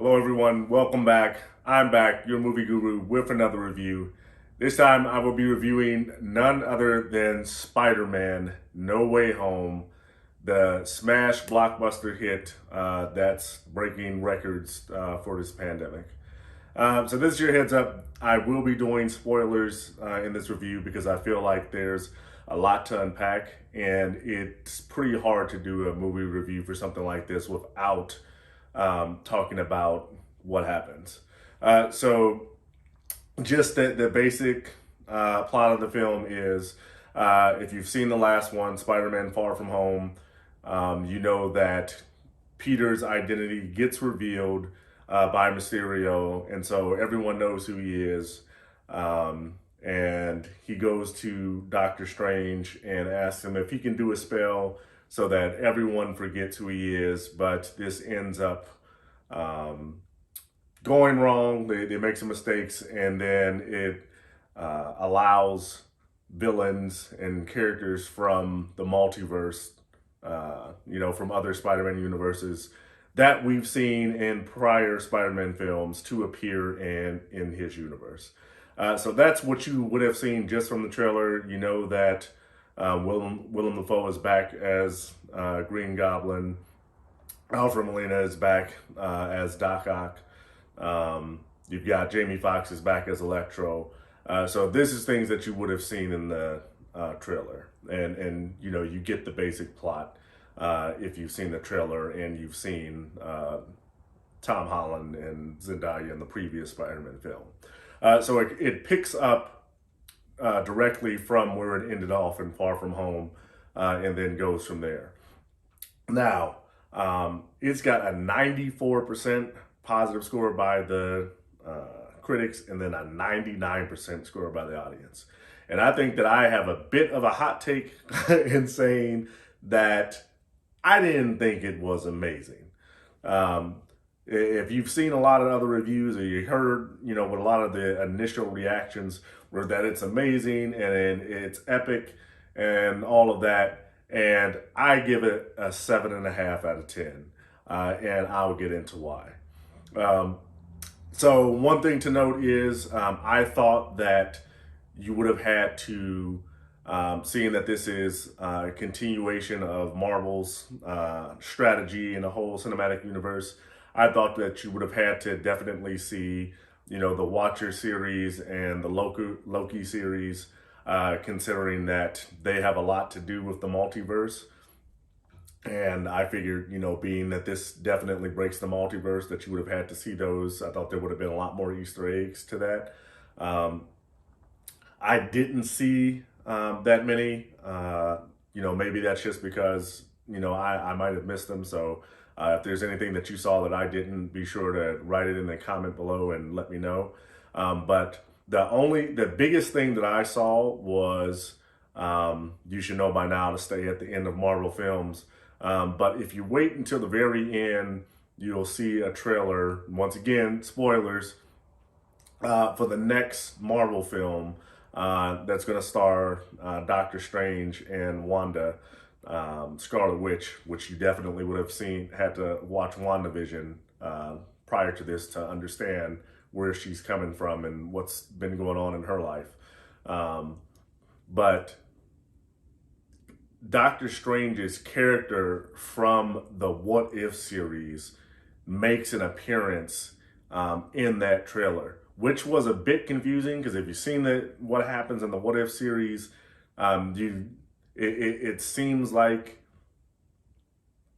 Hello everyone, welcome back. I'm back, your movie guru, with another review. This time I will be reviewing none other than Spider-Man No Way Home, the smash blockbuster hit that's breaking records for this pandemic. So this is your heads up. I will be doing spoilers in this review because I feel like there's a lot to unpack and it's pretty hard to do a movie review for something like this without talking about what happens. So just the basic plot of the film is if you've seen the last one, Spider-Man Far From Home, you know that Peter's identity gets revealed by Mysterio, and so everyone knows who he is. And he goes to Doctor Strange and asks him if he can do a spell so that everyone forgets who he is, but this ends up going wrong. They make some mistakes, and then it allows villains and characters from the multiverse, from other Spider-Man universes that we've seen in prior Spider-Man films to appear in his universe. So that's what you would have seen just from the trailer. You know that Willem Dafoe is back as Green Goblin. Alfred Molina is back as Doc Ock. You've got Jamie Foxx is back as Electro. So this is things that you would have seen in the trailer, and you get the basic plot if you've seen the trailer and you've seen Tom Holland and Zendaya in the previous Spider-Man film. So it picks up directly from where it ended off in Far From Home, and then goes from there. Now, it's got a 94% positive score by the critics and then a 99% score by the audience. And I think that I have a bit of a hot take in saying that I didn't think it was amazing. If you've seen a lot of other reviews or you heard, what a lot of the initial reactions were that it's amazing and it's epic and all of that. And I give it a 7.5 out of 10. And I'll get into why. So one thing to note is I thought that you would have had to, seeing that this is a continuation of Marvel's strategy in the whole cinematic universe, I thought that you would have had to definitely see, the Watcher series and the Loki series, considering that they have a lot to do with the multiverse. And I figured, being that this definitely breaks the multiverse, that you would have had to see those. I thought there would have been a lot more Easter eggs to that. I didn't see that many. Maybe that's just because, I might have missed them. So if there's anything that you saw that I didn't, be sure to write it in the comment below and let me know. But the biggest thing that I saw was, you should know by now to stay at the end of Marvel films. But if you wait until the very end, you'll see a trailer, once again, spoilers, for the next Marvel film that's going to star Doctor Strange and Wanda, Scarlet Witch, which you definitely would have had to watch WandaVision prior to this to understand where she's coming from and what's been going on in her life. But Doctor Strange's character from the What If series makes an appearance in that trailer, which was a bit confusing because if you've seen what happens in the What If series, it seems like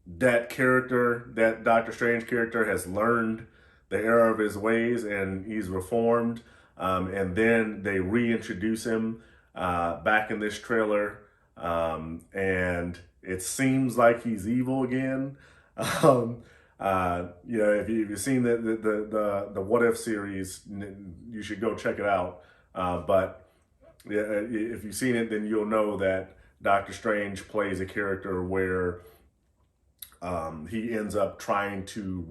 that character, that Doctor Strange character, has learned the error of his ways and he's reformed. And then they reintroduce him back in this trailer. And it seems like he's evil again. If you've seen the What If series, you should go check it out. But if you've seen it, then you'll know that Doctor Strange plays a character where he ends up trying to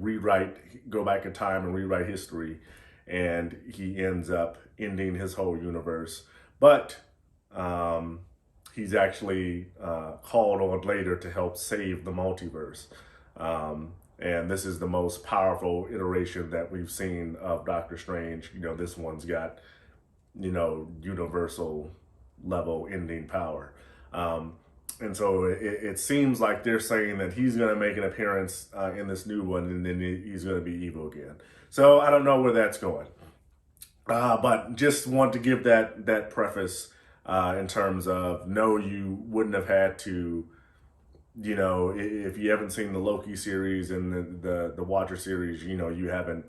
go back in time and rewrite history, and he ends up ending his whole universe. But he's actually called on later to help save the multiverse. And this is the most powerful iteration that we've seen of Doctor Strange. This one's got, universal level ending power. Um, and so it seems like they're saying that he's going to make an appearance in this new one, and then he's going to be evil again. So I don't know where that's going. But just want to give that preface in terms of, no, you wouldn't have had to, if you haven't seen the Loki series and the Watcher series, you haven't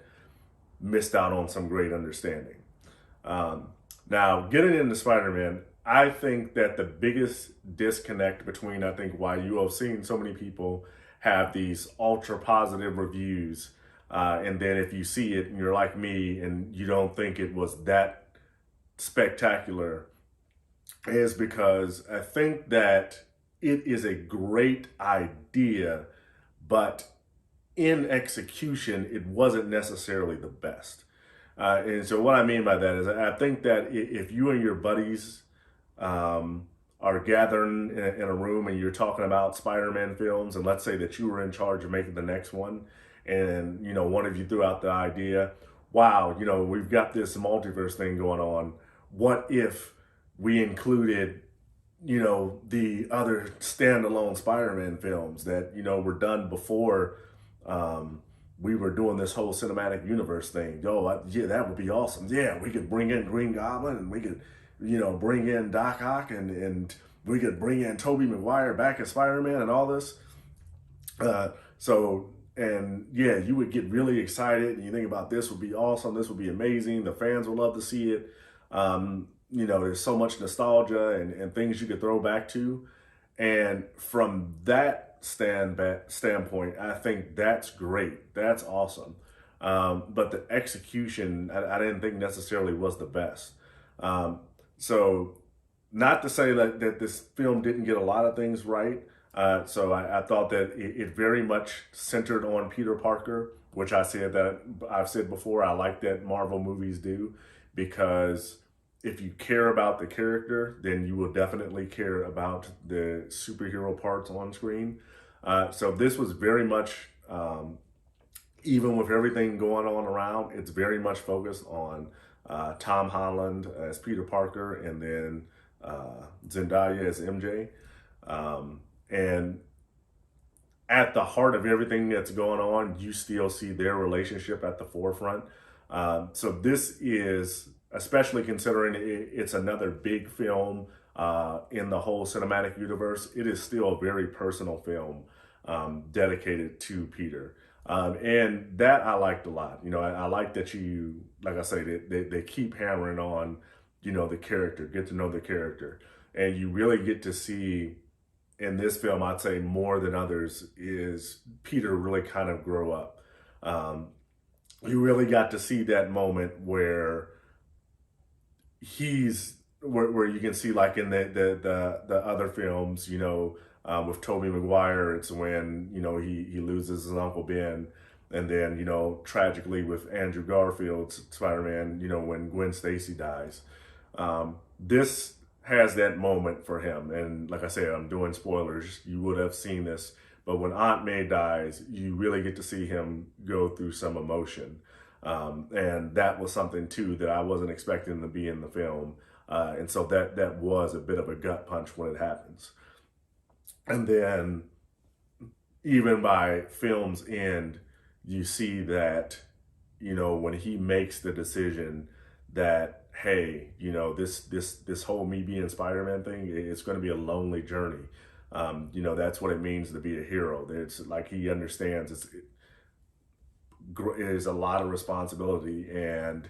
missed out on some great understanding. Now, getting into Spider-Man, I think that the biggest disconnect between, I think, why you have seen so many people have these ultra positive reviews, and then if you see it and you're like me and you don't think it was that spectacular, is because I think that it is a great idea, but in execution, it wasn't necessarily the best. And so what I mean by that is, I think that if you and your buddies are gathering in a room and you're talking about Spider-Man films, and let's say that you were in charge of making the next one, and one of you threw out the idea, wow, we've got this multiverse thing going on. What if we included the other standalone Spider-Man films that were done before we were doing this whole cinematic universe thing? Yeah, that would be awesome. Yeah, we could bring in Green Goblin, and we could bring in Doc Ock, and we could bring in Tobey Maguire back as Spider-Man and all this. And yeah, you would get really excited, and you think about, this would be awesome, this would be amazing, the fans would love to see it. There's so much nostalgia and things you could throw back to. And from that standpoint, I think that's great. That's awesome. But the execution, I didn't think necessarily was the best. So not to say that this film didn't get a lot of things right. So I thought that it very much centered on Peter Parker, which I've said before, I like that Marvel movies do, because if you care about the character, then you will definitely care about the superhero parts on screen. So this was very much, even with everything going on around, it's very much focused on Tom Holland as Peter Parker, and then Zendaya as MJ. And at the heart of everything that's going on, you still see their relationship at the forefront. So this is, especially considering it's another big film in the whole cinematic universe, it is still a very personal film dedicated to Peter. And that I liked a lot. I like that like I say, they keep hammering on, the character, get to know the character. And you really get to see, in this film, I'd say more than others, is Peter really kind of grow up. You really got to see that moment where where you can see, like in the other films, with Tobey Maguire, it's when, he loses his Uncle Ben. And then, tragically with Andrew Garfield's Spider-Man, when Gwen Stacy dies. This has that moment for him. And like I said, I'm doing spoilers. You would have seen this. But when Aunt May dies, you really get to see him go through some emotion. And that was something, too, that I wasn't expecting to be in the film. And so that was a bit of a gut punch when it happens. And then even by film's end, you see that, when he makes the decision that, hey, this whole me being Spider-Man thing, it's going to be a lonely journey. That's what it means to be a hero. It's like he understands it is a lot of responsibility, and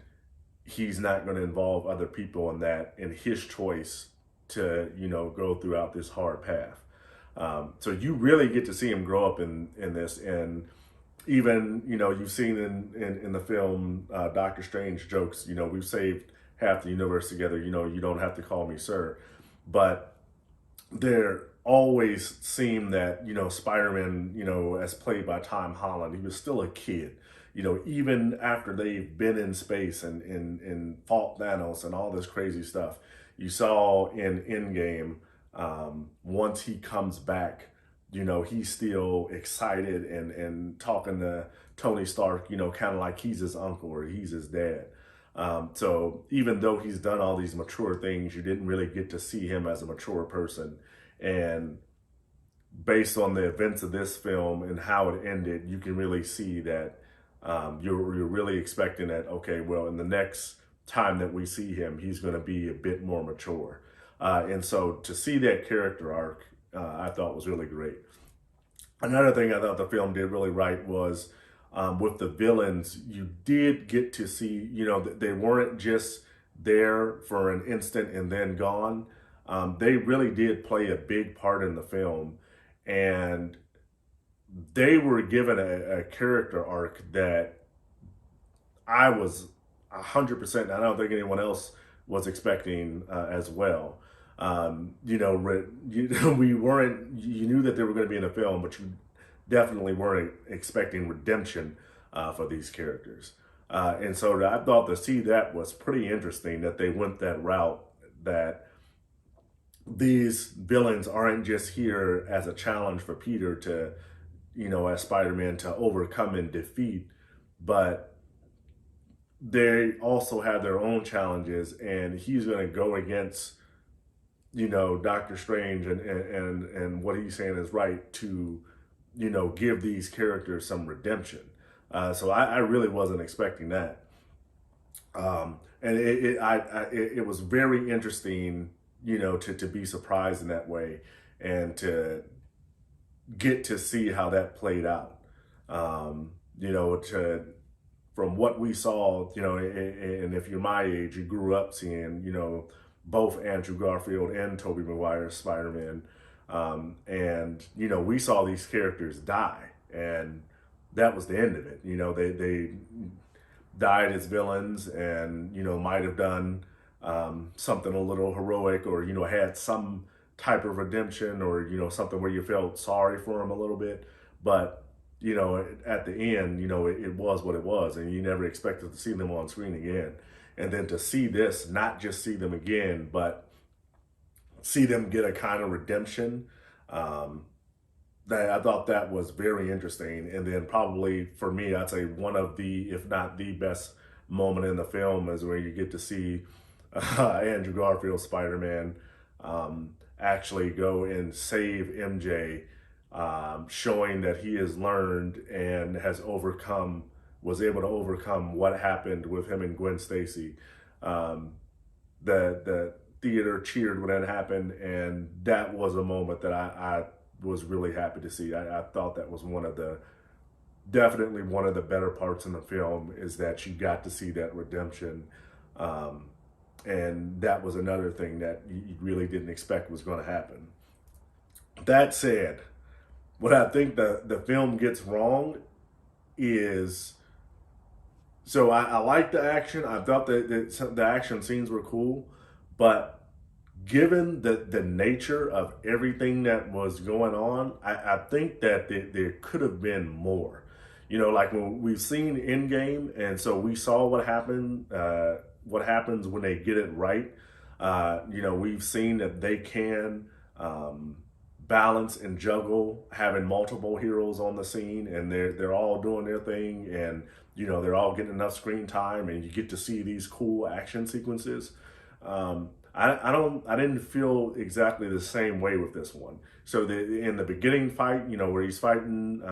he's not going to involve other people in his choice to, go throughout this hard path. So you really get to see him grow up in this. And even, you've seen in the film, Doctor Strange jokes, we've saved half the universe together, you don't have to call me sir. But there always seemed that, Spider-Man, as played by Tom Holland, he was still a kid. Even after they've been in space and fought Thanos and all this crazy stuff, you saw in Endgame, once he comes back, he's still excited and talking to Tony Stark, kind of like he's his uncle or he's his dad. So even though he's done all these mature things, you didn't really get to see him as a mature person. And based on the events of this film and how it ended, you can really see that you're really expecting that, okay, well, in the next time that we see him, he's going to be a bit more mature. And so to see that character arc, I thought was really great. Another thing I thought the film did really right was with the villains, you did get to see, that they weren't just there for an instant and then gone. They really did play a big part in the film. And they were given a character arc that I was 100%, I don't think anyone else was expecting as well. We weren't, you knew that they were going to be in a film, but you definitely weren't expecting redemption for these characters. And so I thought to see that was pretty interesting that they went that route, that these villains aren't just here as a challenge for Peter to, as Spider-Man to overcome and defeat, but they also have their own challenges, and he's going to go against, Doctor Strange and what he's saying is right to, give these characters some redemption. So I really wasn't expecting that. And it was very interesting, to be surprised in that way and to get to see how that played out. From what we saw, and if you're my age, you grew up seeing, both Andrew Garfield and Tobey Maguire's Spider-Man. We saw these characters die, and that was the end of it. They died as villains and, might have done something a little heroic or, had some type of redemption or, something where you felt sorry for them a little bit. But, at the end, it was what it was, and you never expected to see them on screen again. And then to see this, not just see them again, but see them get a kind of redemption, that I thought that was very interesting. And then probably for me, I'd say one of the, if not the best moment in the film is where you get to see Andrew Garfield's Spider-Man actually go and save MJ, showing that he has learned and was able to overcome what happened with him and Gwen Stacy. The theater cheered when that happened, and that was a moment that I was really happy to see. I thought that was definitely one of the better parts in the film, is that you got to see that redemption. And that was another thing that you really didn't expect was going to happen. That said, what I think the film gets wrong is, so I like the action. I thought that the action scenes were cool, but given the nature of everything that was going on, I think that there could have been more. Like when we've seen Endgame, and so we saw what happened, what happens when they get it right. We've seen that they can balance and juggle having multiple heroes on the scene, and they're all doing their thing, and they're all getting enough screen time, and you get to see these cool action sequences. I didn't feel exactly the same way with this one. So in the beginning fight, where he's fighting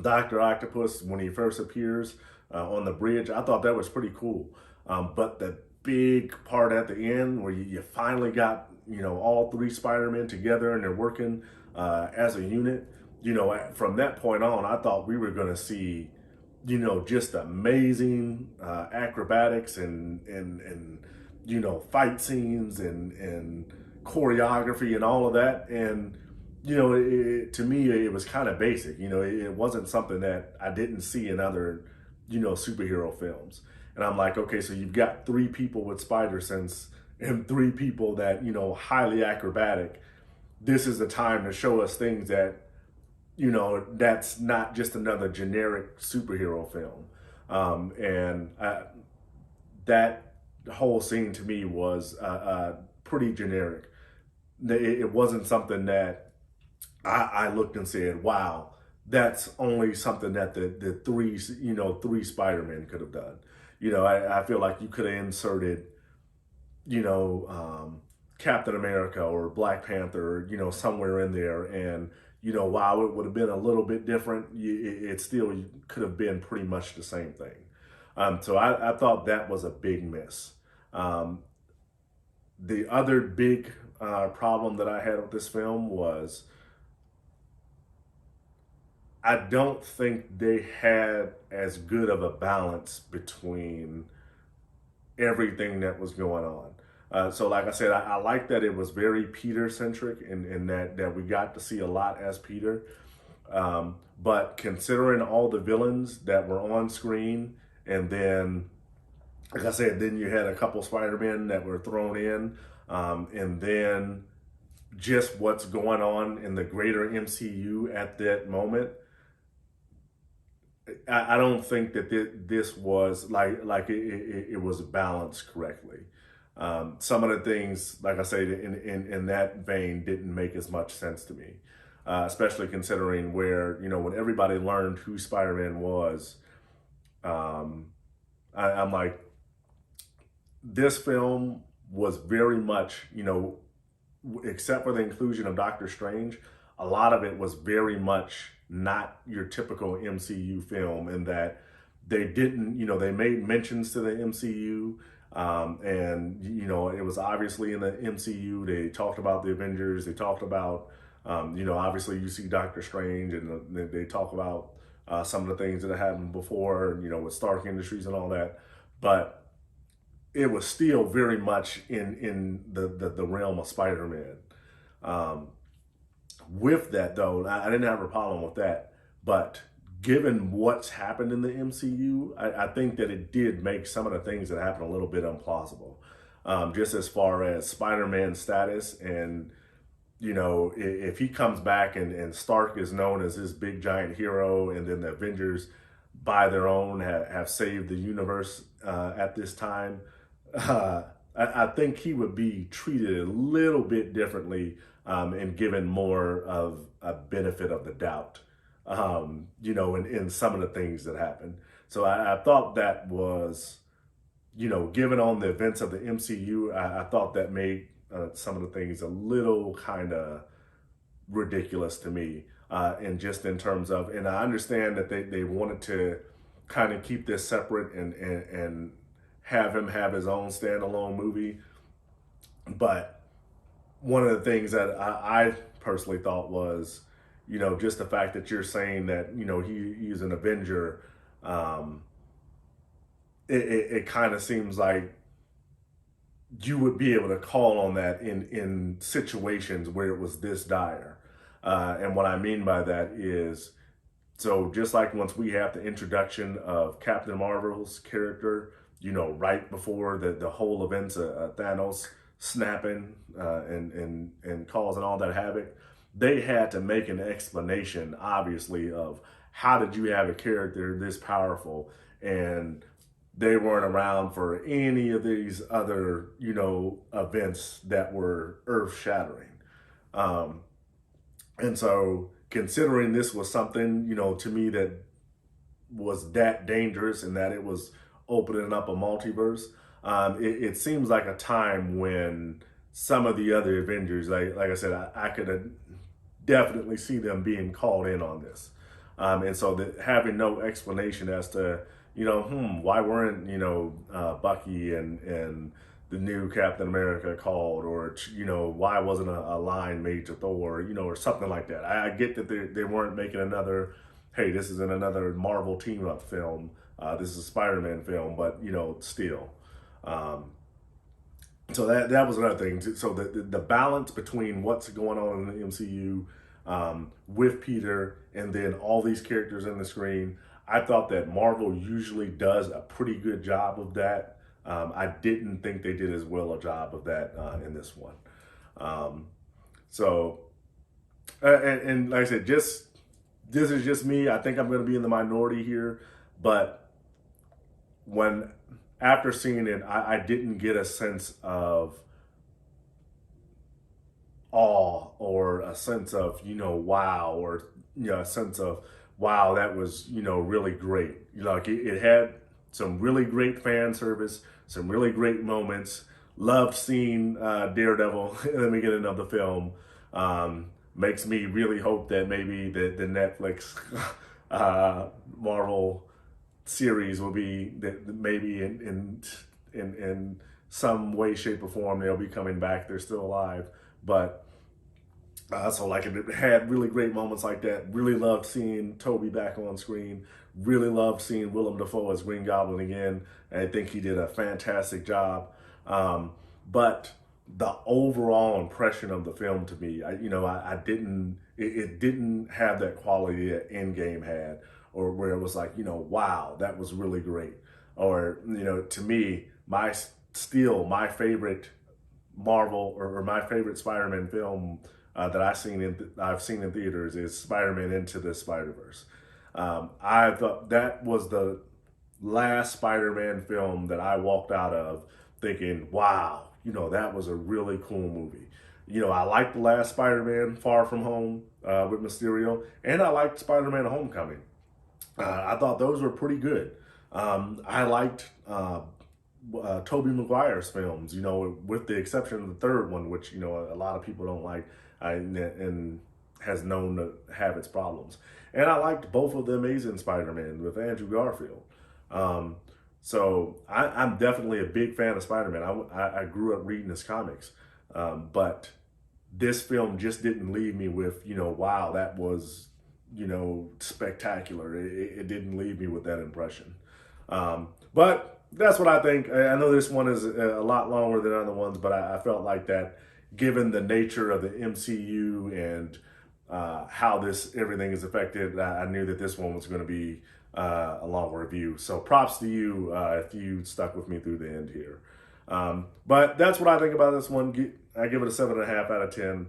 Dr. Octopus when he first appears on the bridge, I thought that was pretty cool. But the big part at the end where you finally got, all three Spider-Men together and they're working as a unit, from that point on, I thought we were going to see, just amazing acrobatics and fight scenes and choreography and all of that. And, to me, it was kind of basic. It wasn't something that I didn't see in other, superhero films. And I'm like, okay, so you've got three people with spider sense and three people that, highly acrobatic. This is the time to show us things that, that's not just another generic superhero film. That whole scene to me was pretty generic. It wasn't something that I looked and said, wow, that's only something that the three Spider-Men could have done. I feel like you could have inserted, you know, Captain America or Black Panther, somewhere in there. And, while it would have been a little bit different, it still could have been pretty much the same thing. So I thought that was a big miss. Um, the other big problem that I had with this film was I don't think they had as good of a balance between everything that was going on. So, like I said, I like that it was very Peter centric, and that we got to see a lot as Peter. But considering all the villains that were on screen, and then, like I said, then you had a couple Spider-Men that were thrown in, and then just what's going on in the greater MCU at that moment. I don't think that this was like it was balanced correctly. Some of the things, like I said, in that vein, didn't make as much sense to me, especially considering where when everybody learned who Spider-Man was. Um, I'm like, this film was very much, except for the inclusion of Doctor Strange, a lot of it was very much not your typical MCU film in that they didn't, they made mentions to the MCU. And, it was obviously in the MCU. They talked about the Avengers. They talked about, obviously you see Doctor Strange, and they talk about some of the things that have happened before, with Stark Industries and all that. But it was still very much in the realm of Spider-Man. Um, with that, though, I didn't have a problem with that. But given what's happened in the MCU, I think that it did make some of the things that happened a little bit implausible. Just as far as Spider-Man's status, and if he comes back and Stark is known as this big giant hero, and then the Avengers by their own have saved the universe at this time, I think he would be treated a little bit differently, and given more of a benefit of the doubt, in some of the things that happened. So I thought that was, given on the events of the MCU, I thought that made some of the things a little kind of ridiculous to me. And just in terms of, and I understand that they wanted to kind of keep this separate and have him have his own standalone movie. But one of the things that I personally thought was, just the fact that you're saying that, he's an Avenger, it kind of seems like you would be able to call on that in situations where it was this dire. And what I mean by that is, so just like once we have the introduction of Captain Marvel's character, right before the whole events of Thanos snapping and causing all that havoc, they had to make an explanation, obviously, of how did you have a character this powerful, and they weren't around for any of these other, events that were earth shattering. Um, and so considering this was something, to me that was that dangerous and that it was opening up a multiverse, it seems like a time when some of the other Avengers, like I said, I could definitely see them being called in on this. And so having no explanation as to, why weren't, Bucky and the new Captain America called, or, why wasn't a line made to Thor, or something like that. I get that they weren't making another, hey, this isn't another Marvel team up film. This is a Spider-Man film, but, still. Um, so that was another thing. So the balance between what's going on in the MCU, with Peter, and then all these characters in the screen, I thought that Marvel usually does a pretty good job of that. I didn't think they did as well a job of that in this one. Um, so, and like I said, this is just me. I think I'm going to be in the minority here, but when after seeing it, I didn't get a sense of awe or a sense of, wow, or, a sense of, wow, that was, really great. Like it had some really great fan service, some really great moments. Loved seeing Daredevil in the beginning of the film. Makes me really hope that maybe the Netflix Marvel series will be that maybe in some way, shape, or form they'll be coming back. They're still alive, but so like it had really great moments like that. Really loved seeing Toby back on screen. Really loved seeing Willem Dafoe as Green Goblin again. I think he did a fantastic job. But the overall impression of the film to me, I didn't. It didn't have that quality that Endgame had, or where it was like, wow, that was really great. Or to me, my favorite Marvel or my favorite Spider-Man film that I've seen in theaters is Spider-Man Into the Spider-Verse. I thought that was the last Spider-Man film that I walked out of thinking, wow, that was a really cool movie. I liked the last Spider-Man Far From Home with Mysterio, and I liked Spider-Man Homecoming. I thought those were pretty good. I liked Tobey Maguire's films, with the exception of the third one, which, a lot of people don't like and has known to have its problems. And I liked both of the Amazing Spider-Man with Andrew Garfield. So I'm definitely a big fan of Spider-Man. I grew up reading his comics. But this film just didn't leave me with, wow, that was, spectacular. It didn't leave me with that impression. But that's what I think. I know this one is a lot longer than other ones, but I felt like that given the nature of the MCU and how everything is affected, I knew that this one was going to be a longer review. So props to you if you stuck with me through the end here. But that's what I think about this one. I give it a 7.5 out of 10.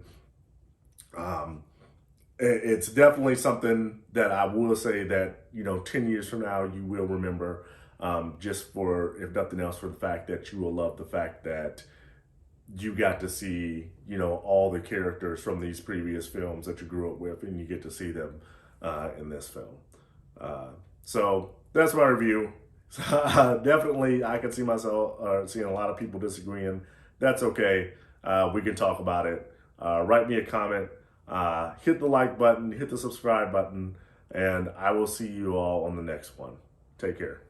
It's definitely something that I will say that, 10 years from now, you will remember, just for, if nothing else, for the fact that you will love the fact that you got to see, all the characters from these previous films that you grew up with, and you get to see them in this film. So that's my review. Definitely, I can see myself seeing a lot of people disagreeing. That's okay. We can talk about it. Write me a comment. Hit the like button. Hit the subscribe button. And I will see you all on the next one. Take care.